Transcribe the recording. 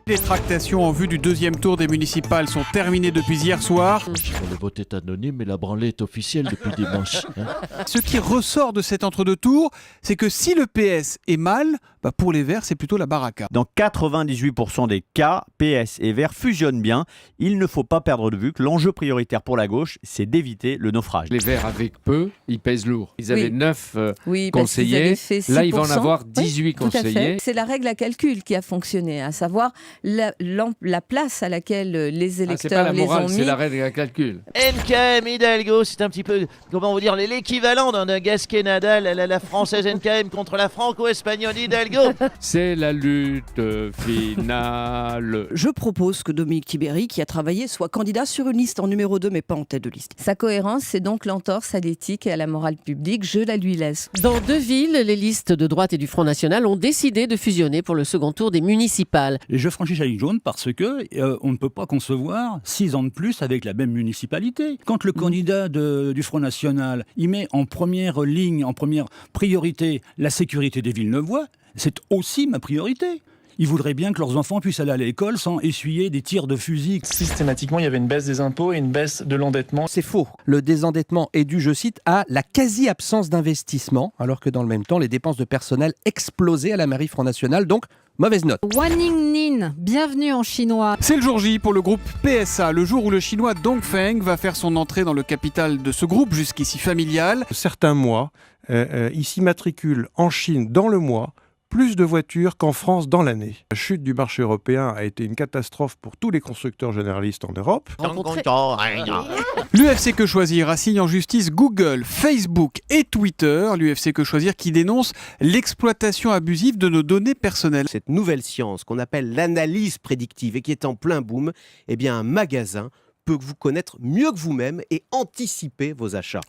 Les tractations en vue du deuxième tour des municipales sont terminées depuis hier soir. Le vote est anonyme mais la branlée est officielle depuis dimanche. Ce qui ressort de cet entre-deux tours, c'est que si le PS est mal, pour les Verts, c'est plutôt la baraka. Dans 98% des cas, PS et Verts fusionnent bien. Il ne faut pas perdre de vue que l'enjeu prioritaire pour la gauche, c'est d'éviter le naufrage. Les Verts avec peu, ils pèsent lourd. Ils avaient 9 conseillers, là ils vont en avoir 18 conseillers. C'est la règle à calcul qui a fonctionné, à savoir la place à laquelle les électeurs c'est pas la morale, les ont mis. C'est la règle à calcul. NKM Hidalgo, c'est un petit peu, comment vous dire, l'équivalent d'un Gasquet Nadal, la française NKM contre la franco-espagnole Hidalgo. C'est la lutte finale. Je propose que Dominique Tibéri, qui a travaillé, soit candidat sur une liste en numéro 2, mais pas en tête de liste. Sa cohérence, c'est donc l'entorse à l'éthique et à la morale publique. Je la lui laisse. Dans 2 villes, les listes de droite et du Front National ont décidé de fusionner pour le second tour des municipales. Et je franchis la ligne jaune parce que on ne peut pas concevoir 6 ans de plus avec la même municipalité. Quand le candidat du Front National, il met en première ligne, en première priorité, la sécurité des Villeneuvois, c'est aussi ma priorité. Ils voudraient bien que leurs enfants puissent aller à l'école sans essuyer des tirs de fusil. Systématiquement, il y avait une baisse des impôts et une baisse de l'endettement. C'est faux. Le désendettement est dû, je cite, à la quasi-absence d'investissement, alors que dans le même temps, les dépenses de personnel explosaient à la mairie Front National. Donc, mauvaise note. Wanning Nin, bienvenue en chinois. C'est le jour J pour le groupe PSA, le jour où le chinois Dongfeng va faire son entrée dans le capital de ce groupe, jusqu'ici familial. Certains mois, il s'immatricule en Chine dans le mois plus de voitures qu'en France dans l'année. La chute du marché européen a été une catastrophe pour tous les constructeurs généralistes en Europe. L'UFC Que Choisir assigne en justice Google, Facebook et Twitter. L'UFC Que Choisir qui dénonce l'exploitation abusive de nos données personnelles. Cette nouvelle science qu'on appelle l'analyse prédictive et qui est en plein boom, un magasin peut vous connaître mieux que vous-même et anticiper vos achats.